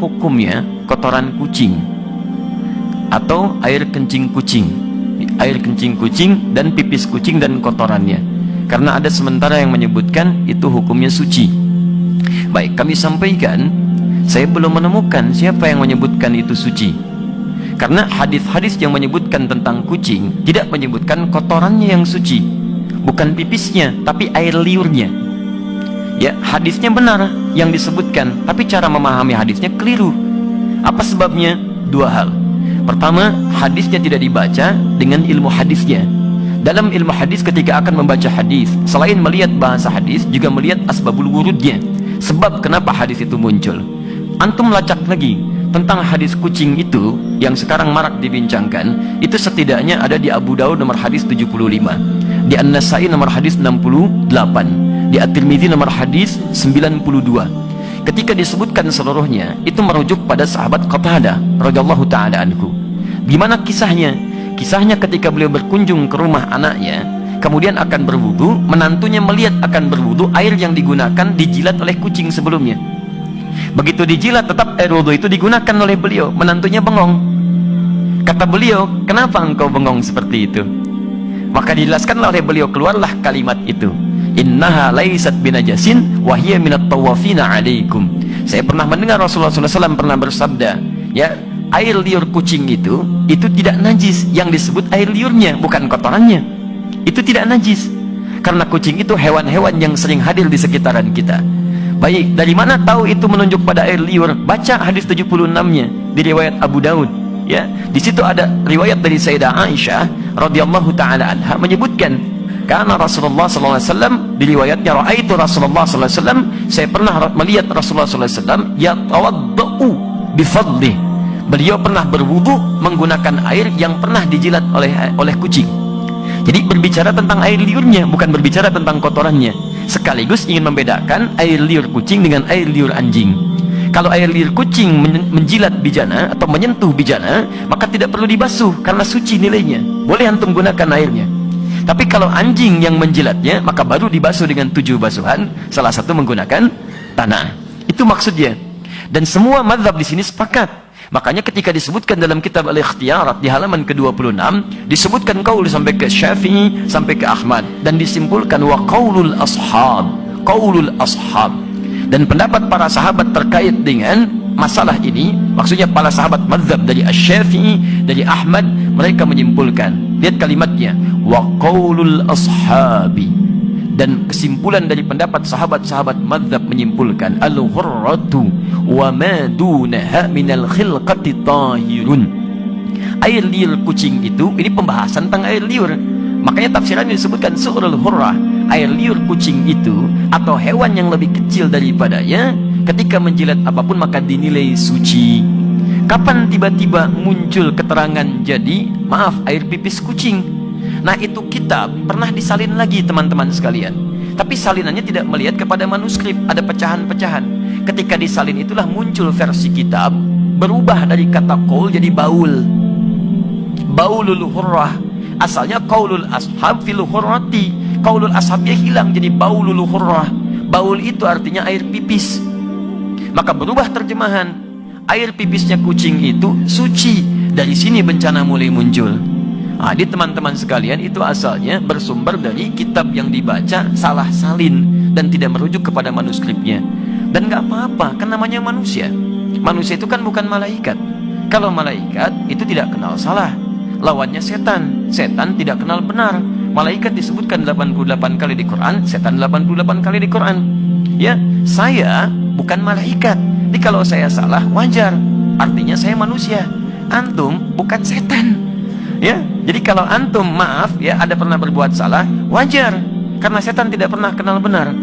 hukumnya kotoran kucing atau air kencing kucing, dan pipis kucing dan kotorannya. Karena ada sementara yang menyebutkan itu hukumnya suci. Baik, kami sampaikan, saya belum menemukan siapa yang menyebutkan itu suci. Karena hadis-hadis yang menyebutkan tentang kucing tidak menyebutkan kotorannya yang suci, bukan pipisnya, tapi air liurnya. Ya, hadisnya benar yang disebutkan, tapi cara memahami hadisnya keliru. Apa sebabnya? Dua hal. Pertama, hadisnya tidak dibaca dengan ilmu hadisnya. Dalam ilmu hadis ketika akan membaca hadis, selain melihat bahasa hadis, juga melihat asbabul wurudnya, sebab kenapa hadis itu muncul. Antum lacak lagi tentang hadis kucing itu yang sekarang marak dibincangkan, itu setidaknya ada di Abu Daud nomor hadis 75, di An-Nasai nomor hadis 68, di At-Tirmidzi nomor hadis 92. Ketika disebutkan seluruhnya, itu merujuk pada sahabat Qatadah radhiyallahu taala anhu. Gimana kisahnya? Kisahnya ketika beliau berkunjung ke rumah anaknya, kemudian akan berwudu, menantunya melihat akan berwudu, air yang digunakan dijilat oleh kucing sebelumnya. Begitu dijilat, tetap air wudu itu digunakan oleh beliau. Menantunya bengong. Kata beliau, kenapa engkau bengong seperti itu? Maka dijelaskanlah oleh beliau, keluarlah kalimat itu, innaha laisat binajasin wa hiya minat tawafina alaikum. Saya pernah mendengar Rasulullah SAW pernah bersabda, ya, air liur kucing itu tidak najis. Yang disebut air liurnya, bukan kotorannya. Itu tidak najis, karena kucing itu hewan-hewan yang sering hadir di sekitaran kita. Baik, dari mana tahu itu menunjuk pada air liur? Baca hadis 76-nya di riwayat Abu Daud. Ya, di situ ada riwayat dari Sayyidah Aisyah radhiyallahu taala anha menyebutkan, karena Rasulullah SAW di riwayatnya, raaitu Rasulullah SAW, saya pernah melihat Rasulullah SAW yatawaddau bifadlih. Beliau pernah berwudu menggunakan air yang pernah dijilat oleh kucing. Jadi berbicara tentang air liurnya, bukan berbicara tentang kotorannya. Sekaligus ingin membedakan air liur kucing dengan air liur anjing. Kalau air liur kucing menjilat bijana atau menyentuh bijana, maka tidak perlu dibasuh karena suci nilainya. Boleh antum gunakan airnya. Tapi kalau anjing yang menjilatnya, maka baru dibasuh dengan 7 basuhan, salah satu menggunakan tanah. Itu maksudnya. Dan semua mazhab di sini sepakat. Makanya ketika disebutkan dalam kitab Al-Ikhtiyarat di halaman ke-26, disebutkan qaul sampai ke Syafi'i, sampai ke Ahmad, dan disimpulkan wa qaulul ashab. Dan pendapat para sahabat terkait dengan masalah ini, maksudnya para sahabat mazhab dari Asy-Syafi'i, dari Ahmad, mereka menyimpulkan, lihat kalimatnya, wa qaulul ashabi. Dan kesimpulan dari pendapat sahabat-sahabat mazhab menyimpulkan, al-ghurratu wa ma dunaha minal khilqati tahirun. Air liur kucing itu, ini pembahasan tentang air liur. Makanya tafsirannya disebutkan su'rul hurrah. Air liur kucing itu atau hewan yang lebih kecil daripadanya, ketika menjilat apapun maka dinilai suci. Kapan tiba-tiba muncul keterangan jadi, maaf, air pipis kucing? Nah, itu kitab pernah disalin lagi teman-teman sekalian. Tapi salinannya tidak melihat kepada manuskrip, ada pecahan-pecahan. Ketika disalin itulah muncul versi kitab, berubah dari kata qaul jadi baul. Baulul hurrah. Asalnya qaulul ashab fil hurrati. Qaulul ashabnya hilang jadi baulul hurrah. Baul itu artinya air pipis. Maka berubah terjemahan. Air pipisnya kucing itu suci. Dari sini bencana mulai muncul. Di teman-teman sekalian, itu asalnya bersumber dari kitab yang dibaca salah salin dan tidak merujuk kepada manuskripnya. Dan nggak apa-apa, kan namanya manusia. Manusia itu kan bukan malaikat. Kalau malaikat itu tidak kenal salah, lawannya setan. Setan tidak kenal benar. Malaikat disebutkan 88 kali di Quran, setan 88 kali di Quran. Ya, saya bukan malaikat. Jadi kalau saya salah wajar, artinya saya manusia. Antum bukan setan. Ya, jadi kalau antum maaf ya ada pernah berbuat salah, wajar, karena setan tidak pernah kenal benar.